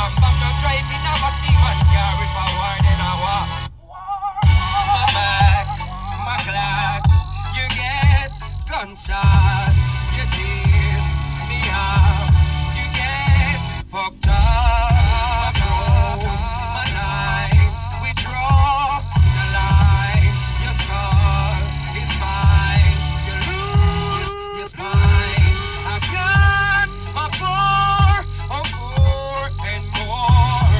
Bam bam no driving a batty man carry forward in a walk. My back, my clock, you get gunshot. You diss me up, you get fucked up. My phone, my line, we draw the line. Your skull is mine, you lose your spine. I got my four and more.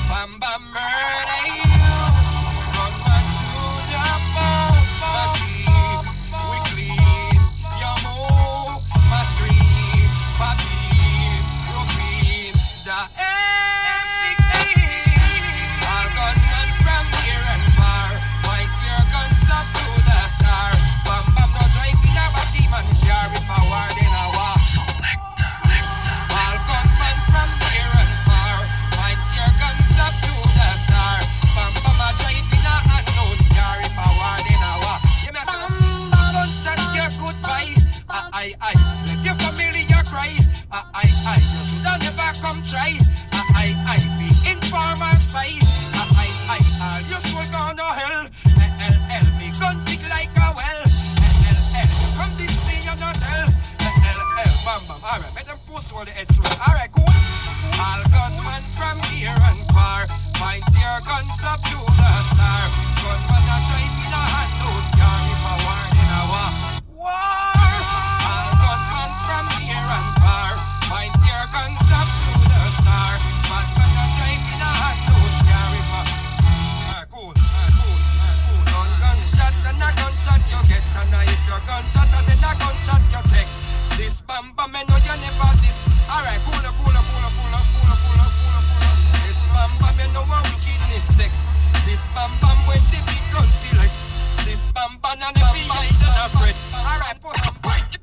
Bam bam murder you, gunman to the bone. Machine, we clean your move, my scream, Papine, Rupine, the M16. All gunmen from near and far, point your guns up to the star. Bam bam no driving a batty man carry forward in a war. All gunmen from near and far, point your guns up to the star. Bam bam a driving a unknown carry forward in a war. You may say gunshot your goodbye. Let your family cry. You shoulda never come try. Be informer spy. All you soul gone to hell. Me gun big like a well. You come this way you not tell. Bam bam. Alright, make them post all the heads through. Alright, cool. All gunmen from near and far, point your guns up to the star. Gunman a driving a hand out, carry forward in a war. All gunmen from near and far, point your guns up to the star. Gunman a driving a hand out, carry forward. Alright, cool. Gunshot and a gunshot you get, and if your gunshot and then a gunshot you take. This bam bam, I know you never this. Alright, cool. This bam bam, you know a wickedness take. This bam bam when the big gun select. This bam bam and the big eye than a fret. Alright, put some point.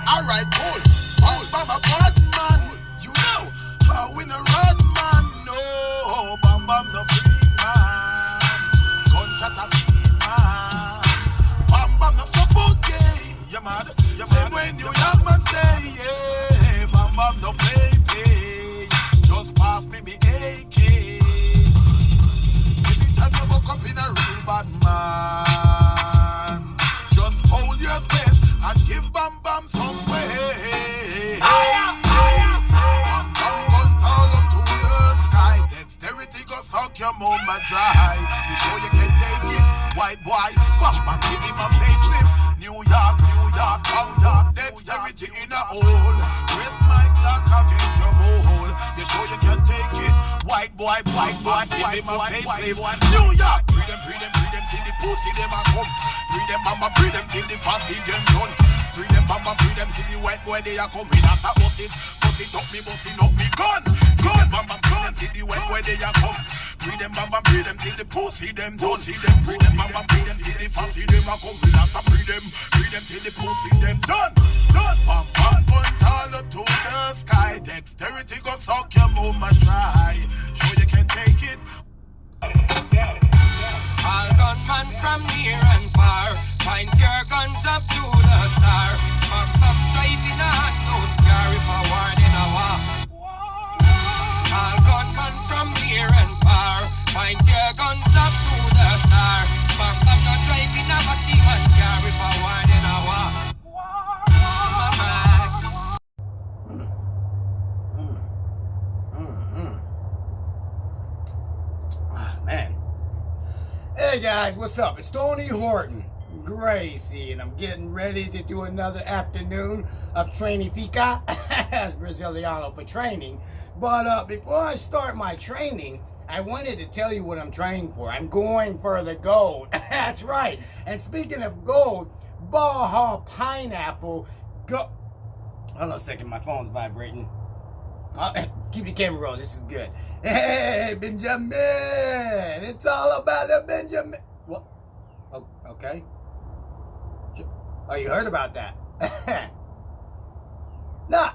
Alright, cool. Bam bam a bad man. You know how in a rod man. No, bam bam the freak man. Gunshot a beat man. Bam bam the football game. You mad? Say when you young man say yeah. Bam bam the play. Just pass me AK. Anytime you buck up in a real bad man, just hold your face and give bam bam some way. Bam bam gun tall up to the sky. Dexterity go suck your mama dry. You sure you can take it, white boy? Bam bam give him a facelift. New York, counter. Dexterity in a hole. With my Glock against your mole. You sure you can take it, white boy? Give him a facelift. New York, breathe them, see the pussy them a come. Breathe them, bamba, breathe them till the fussy them done. Breathe them, bamba, breathe them, see the white boy they a come. After busting up me gun. Breathe them, bamba, breathe them, see the white boy they a come. Breathe them, bamba, breathe them till the pussy them done. See them, breathe them, bamba, breathe them till the fussy them a come. After breathe them till the pussy them done. Bam bam gun tall up to the sky. Dexterity go suck your mama dry. Sure you can take it. All gunmen from near and far, point your guns up to the star. Bam bam driving a hand out, carry forward in a war. All gunmen from near and far, point your guns up to the star. Bam bam no driving a batty man, carry forward in a war. My back. Man. Hey guys, what's up? It's Tony Horton, Gracie, and I'm getting ready to do another afternoon of training fika, as Braziliano for training. But before I start my training, I wanted to tell you what I'm training for. I'm going for the gold. That's right. And speaking of gold, Baja Pineapple, go. Hold on a second, my phone's vibrating. Keep the camera rolling, this is good. Hey, Benjamin, it's all about the Benjamin. What? Oh, okay. Oh, you heard about that? Nah,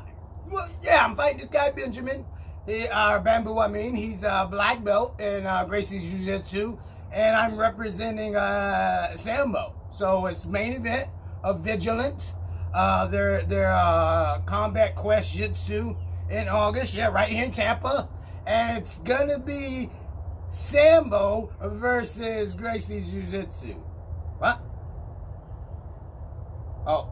well, yeah, I'm fighting this guy, Benjamin. Bamboo, he's a black belt in Gracie's JiuJitsu, and I'm representing Sambo. So it's main event of Vigilant. Their Combat Quest Jitsu in August, yeah, right here in Tampa. And it's gonna be Sambo versus Gracie's JiuJitsu. What? Oh.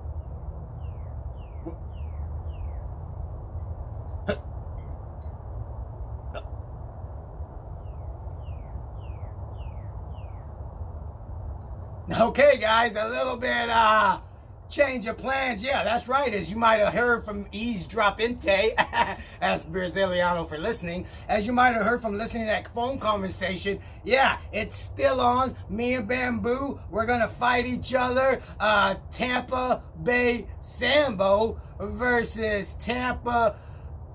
Okay, guys, a little bit change of plans. Yeah, that's right. As you might have heard from Eavesdrop Inte, as Braziliano for listening, as you might have heard from listening to that phone conversation, yeah, it's still on. Me and Bamboo, we're going to fight each other. Tampa Bay Sambo versus Tampa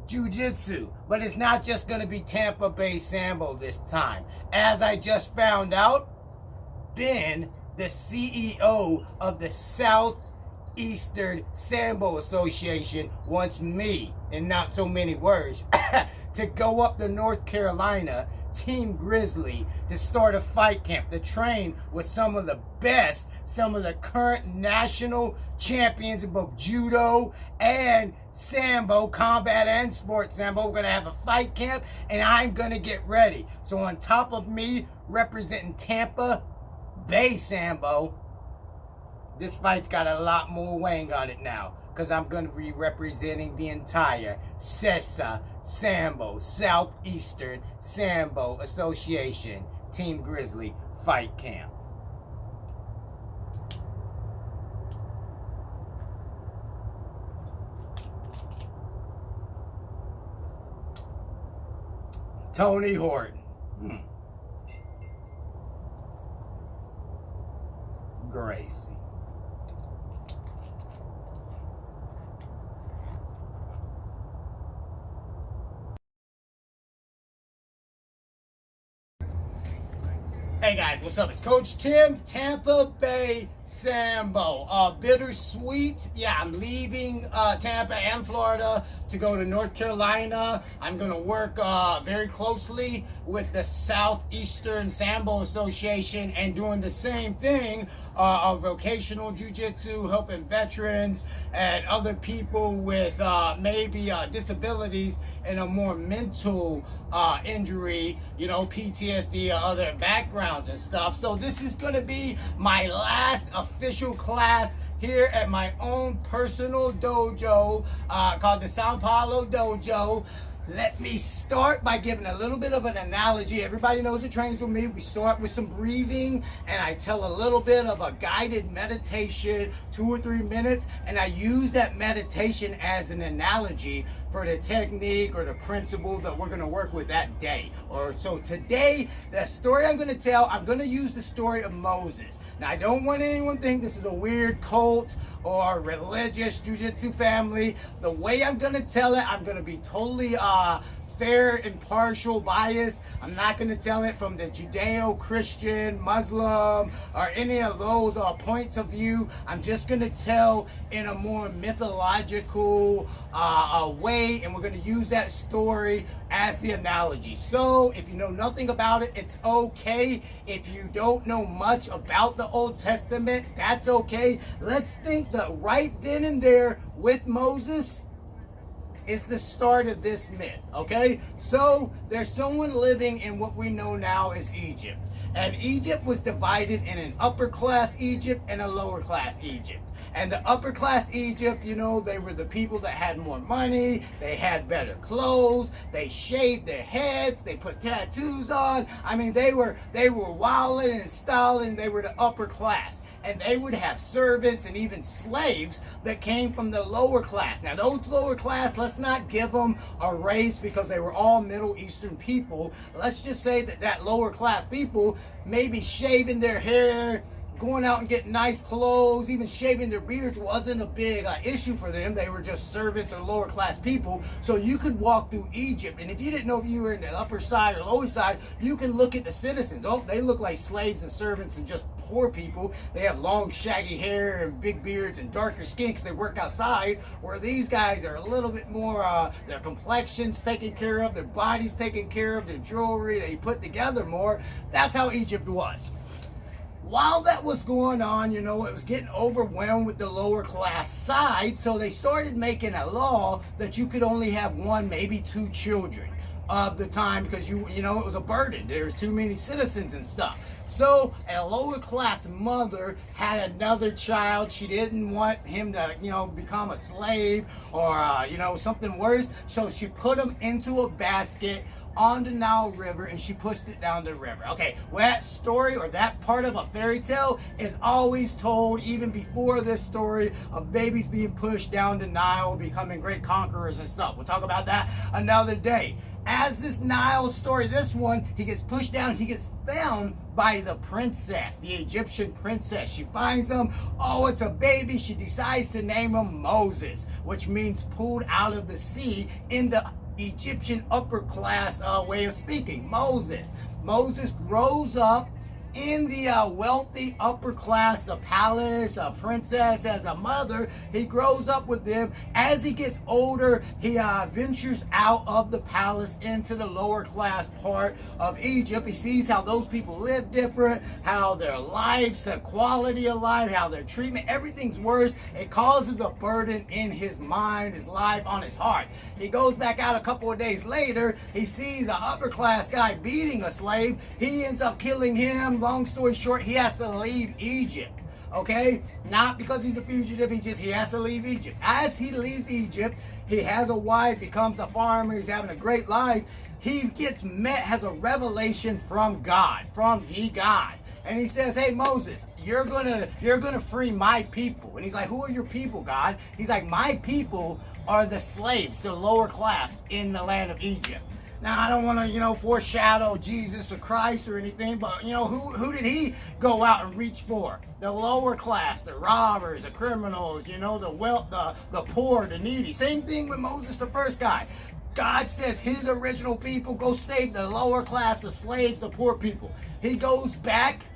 JiuJitsu. But it's not just going to be Tampa Bay Sambo this time. As I just found out, Ben, the CEO of the Southeastern Sambo Association, wants me, in not so many words, to go up to North Carolina, Team Grizzly, to start a fight camp, to train with some of the best, some of the current national champions in both judo and Sambo, combat and sports Sambo. We're going to have a fight camp, and I'm going to get ready. So on top of me representing Tampa Bay Sambo, this fight's got a lot more weighing on it now, because I'm going to be representing the entire SESA Sambo, Southeastern Sambo Association, Team Grizzly Fight Camp. Tony Horton. Gracie. Hey guys, what's up? It's Coach Tim, Tampa Bay Sambo. Bittersweet. Yeah, I'm leaving Tampa and Florida to go to North Carolina. I'm going to work very closely with the Southeastern Sambo Association and doing the same thing of vocational jiu-jitsu, helping veterans and other people with maybe disabilities and a more mental injury, you know, PTSD or other backgrounds and stuff. So this is going to be my last official class here at my own personal dojo called the Sao Paulo Dojo. Let me start by giving a little bit of an analogy. Everybody knows who trains with me. We start with some breathing, and I tell a little bit of a guided meditation, 2 or 3 minutes, and I use that meditation as an analogy for the technique or the principle that we're going to work with that day. Or so today, the story I'm going to tell, I'm going to use the story of Moses. Now, I don't want anyone to think this is a weird cult or religious jiu-jitsu family. The way I'm going to tell it, I'm going to be totally fair, impartial, biased. I'm not going to tell it from the Judeo-Christian, Muslim, or any of those points of view. I'm just going to tell in a more mythological way, and we're going to use that story as the analogy. So if you know nothing about it, it's okay. If you don't know much about the Old Testament, that's okay. Let's think that right then and there with Moses is the start of this myth, okay? So there's someone living in what we know now as Egypt. And Egypt was divided in an upper class Egypt and a lower class Egypt. And the upper class Egypt, you know, they were the people that had more money, they had better clothes, they shaved their heads, they put tattoos on. I mean, they were wilding and styling, they were the upper class. And they would have servants and even slaves that came from the lower class. Now, those lower class, let's not give them a race because they were all Middle Eastern people. Let's just say that lower class people maybe shaving their hair, going out and getting nice clothes, even shaving their beards wasn't a big issue for them. They were just servants or lower class people. So you could walk through Egypt, and if you didn't know if you were in the upper side or lower side, you can look at the citizens. Oh, they look like slaves and servants and just poor people. They have long shaggy hair and big beards and darker skin because they work outside, where these guys are a little bit more, their complexion's taken care of, their body's taken care of, their jewelry, they put together more. That's how Egypt was. While that was going on, you know, it was getting overwhelmed with the lower class side, so they started making a law that you could only have 1, maybe 2 children. of the time because you know it was a burden. There's too many citizens and stuff. So a lower class mother had another child. She didn't want him to, you know, become a slave or you know, something worse. So she put him into a basket on the Nile River and she pushed it down the river. Okay, well, that story or that part of a fairy tale is always told even before this story of babies being pushed down the Nile, becoming great conquerors and stuff. We'll talk about that another day. As this Nile story, this one, he gets pushed down, he gets found by the princess, the Egyptian princess. She finds him, oh, it's a baby. She decides to name him Moses, which means pulled out of the sea in the Egyptian upper class way of speaking. Moses grows up in the wealthy upper class, the palace, a princess as a mother. He grows up with them. As he gets older, he ventures out of the palace into the lower class part of Egypt. He sees how those people live different, how their lives, quality of life, how their treatment, everything's worse. It causes a burden in his mind, his life, on his heart. He goes back out a couple of days later. He sees an upper class guy beating a slave. He ends up killing him. Long story short, he has to leave Egypt. Okay, not because he's a fugitive, he has to leave Egypt. As he leaves Egypt, he has a wife, becomes a farmer, he's having a great life. He has a revelation from God, from the God. And he says, hey, Moses, you're gonna free my people. And he's like, who are your people, God? He's like, my people are the slaves, the lower class in the land of Egypt. Now, I don't want to, you know, foreshadow Jesus or Christ or anything, but, you know, who did he go out and reach for? The lower class, the robbers, the criminals, you know, the poor, the needy. Same thing with Moses, the first guy. God says his original people, go save the lower class, the slaves, the poor people. He goes back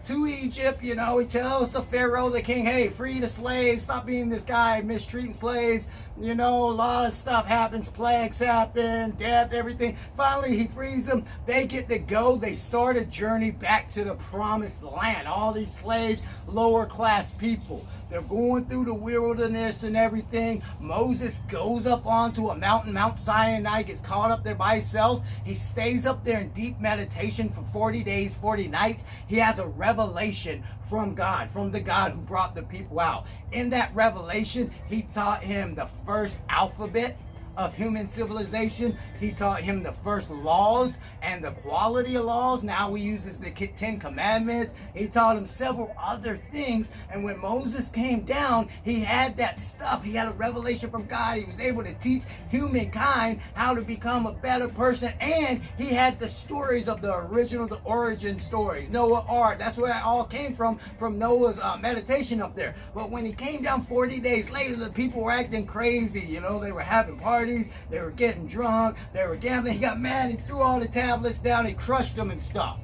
to Egypt, you know, he tells the Pharaoh, the king, hey, free the slaves, stop being this guy mistreating slaves. You know, a lot of stuff happens, plagues happen, death, everything. Finally, he frees them. They get to go. They start a journey back to the promised land. All these slaves, lower class people. They're going through the wilderness and everything. Moses goes up onto a mountain, Mount Sinai, gets caught up there by himself. He stays up there in deep meditation for 40 days, 40 nights. He has a revelation from God, from the God who brought the people out. In that revelation, he taught him the first alphabet of human civilization. He taught him the first laws and the quality of laws. Now we use the 10 Commandments. He taught him several other things. And when Moses came down, he had that stuff. He had a revelation from God. He was able to teach humankind how to become a better person. And he had the stories of the original, the origin stories. Noah, Ark, that's where it all came from Noah's meditation up there. But when he came down 40 days later, the people were acting crazy. You know, they were having parties. They were getting drunk. They were gambling. He got mad. He threw all the tablets down. He crushed them and stuff.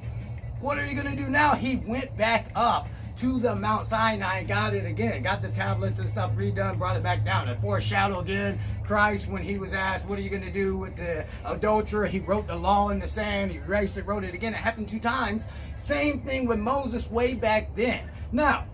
What are you going to do now? He went back up to the Mount Sinai and got it again. Got the tablets and stuff redone, brought it back down. And foreshadow again Christ when he was asked, what are you going to do with the adulterer? He wrote the law in the sand. He erased it, wrote it again. It happened 2 times. Same thing with Moses way back then. Now,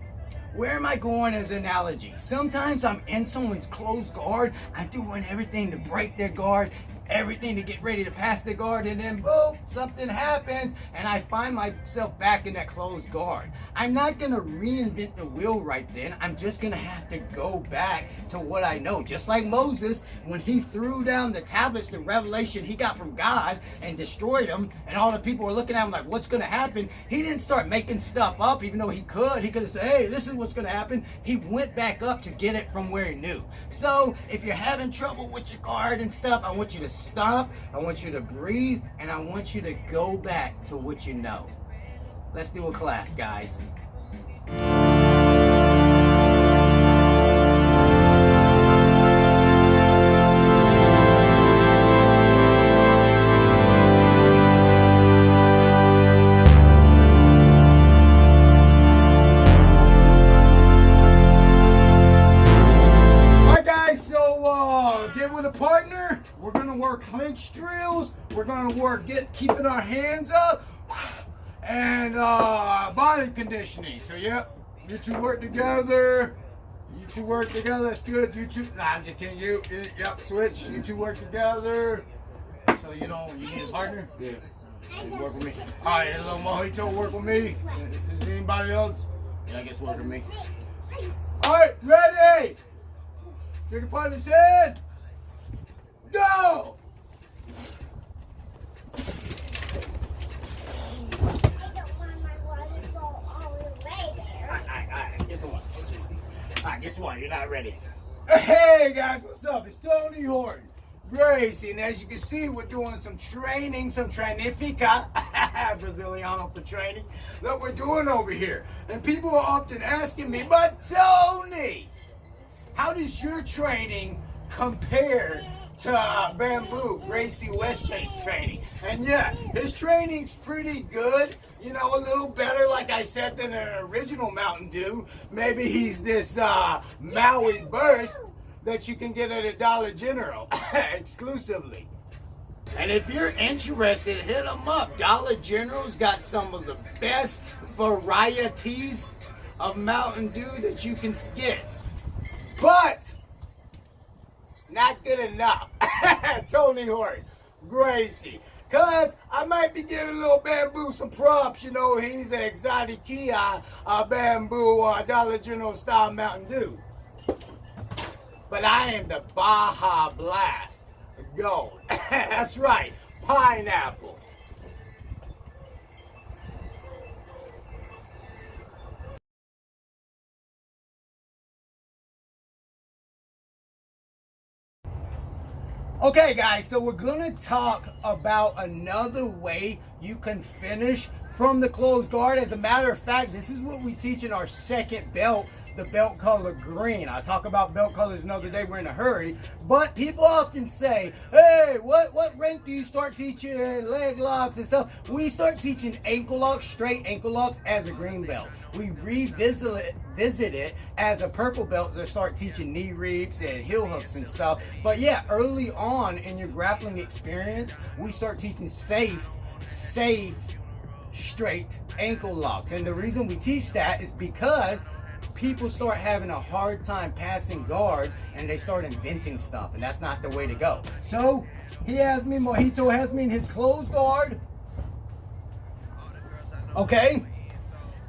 where am I going as an analogy? Sometimes I'm in someone's closed guard. I'm doing everything to break their guard, everything to get ready to pass the guard, and then boom, something happens and I find myself back in that closed guard. I'm not going to reinvent the wheel right then. I'm just going to have to go back to what I know. Just like Moses, when he threw down the tablets, the revelation he got from God and destroyed them, and all the people were looking at him like, what's going to happen? He didn't start making stuff up, even though he could. He could have said, hey, this is what's going to happen. He went back up to get it from where he knew. So if you're having trouble with your guard and stuff, I want you to stop, I want you to breathe, and I want you to go back to what you know. Let's do a class, guys. Clinch drills. We're going to work keeping our hands up and body conditioning. So yep, you two work together. You two work together. That's good. You two. Nah, I'm just kidding. Yep. Switch. You two work together. So you need a partner? Yeah. You work with me. All right, little Mojito, work with me. Is there anybody else? Yeah, I guess work with me. All right, ready? Take a partner's head. Go! Guess what? You're not ready. Hey guys, what's up? It's Tony Horton. Gracie, and as you can see, we're doing some training, some trainefica, Braziliano for training, that we're doing over here. And people are often asking me, but Tony, how does your training compare to Bamboo, Gracie Westchase training? And yeah, his training's pretty good. You know, a little better, like I said, than an original Mountain Dew. Maybe he's this Maui Burst that you can get at a Dollar General exclusively. And if you're interested, hit them up. Dollar General's got some of the best varieties of Mountain Dew that you can get. But not good enough. Tony Horton, Gracie. Cause I might be giving little Bamboo some props, you know, he's an exotic Kia Bamboo Dollar General style Mountain Dew. But I am the Baja Blast Gold. That's right, pineapple. Okay guys, so we're gonna talk about another way you can finish from the closed guard. As a matter of fact, this is what we teach in our second belt, the belt color green. I'll talk about belt colors another day, we're in a hurry. But people often say, hey, what rank do you start teaching leg locks and stuff? We start teaching ankle locks, straight ankle locks as a green belt. We revisit it as a purple belt to start teaching knee reaps and heel hooks and stuff. But yeah, early on in your grappling experience, we start teaching safe, straight ankle locks. And the reason we teach that is because people start having a hard time passing guard and they start inventing stuff, and that's not the way to go. So he has me, Mojito has me in his closed guard. Okay?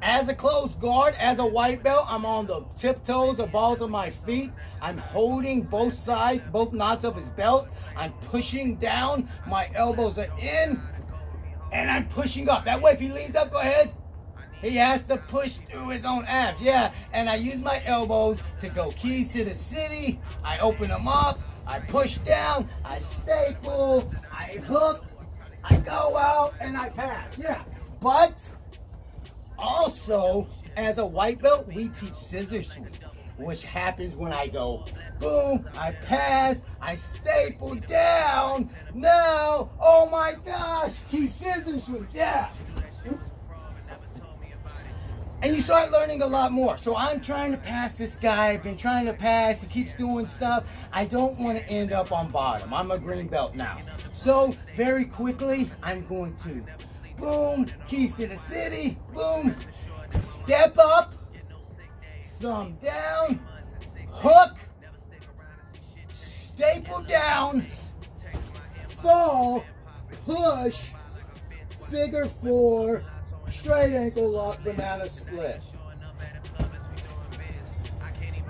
As a closed guard, as a white belt, I'm on the tiptoes or balls of my feet. I'm holding both sides, both knots of his belt. I'm pushing down, my elbows are in, and I'm pushing up. That way, if he leans up, go ahead. He has to push through his own abs, yeah. And I use my elbows to go keys to the city. I open them up, I push down, I staple, I hook, I go out, and I pass, yeah. But also, as a white belt, we teach scissor sweep, which happens when I go boom, I pass, I staple down. Now, oh my gosh, he scissor sweep, yeah. And you start learning a lot more. So I'm trying to pass this guy. I've been trying to pass. He keeps doing stuff. I don't want to end up on bottom. I'm a green belt now. So very quickly, I'm going to boom, keys to the city, boom, step up, thumb down, hook, staple down, fall, push, figure four, straight ankle lock, banana split.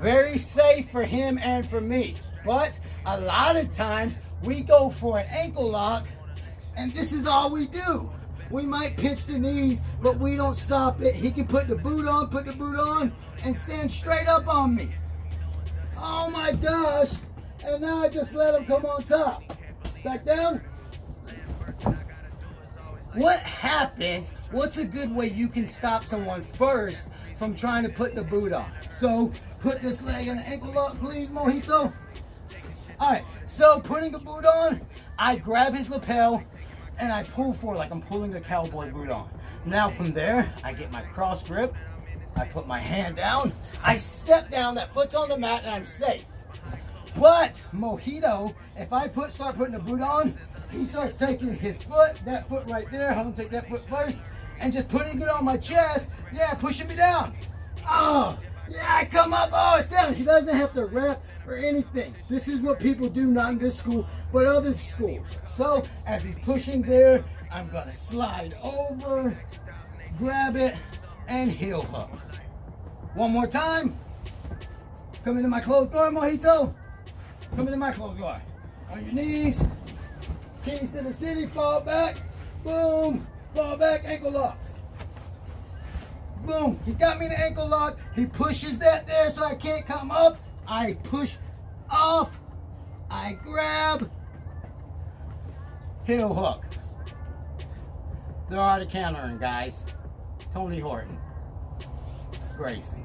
Very safe for him and for me. But a lot of times we go for an ankle lock and this is all we do. We might pitch the knees, but we don't stop it. He can put the boot on, and stand straight up on me. Oh my gosh. And now I just let him come on top. Back down. What happens, what's a good way you can stop someone first from trying to put the boot on? So put this leg in an ankle lock, please, Mojito. All right, so putting a boot on, I grab his lapel and I pull forward like I'm pulling a cowboy boot on. Now from there, I get my cross grip, I put my hand down, I step down, that foot's on the mat, and I'm safe. But Mojito, if I start putting the boot on, he starts taking his foot, that foot right there, I'm gonna take that foot first, and just putting it on my chest, yeah, pushing me down. Oh, yeah, come up, oh, it's down. He doesn't have to wrap or anything. This is what people do, not in this school, but other schools. So, as he's pushing there, I'm gonna slide over, grab it, and heel hook. One more time. Come into my closed door, Mojito. Come into my closed door. On your knees. Keys to the city, fall back. Boom. Fall back, ankle lock. Boom. He's got me in the ankle lock. He pushes that there so I can't come up. I push off. I grab. Heel hook. They're already countering, guys. Tony Horton. Gracie.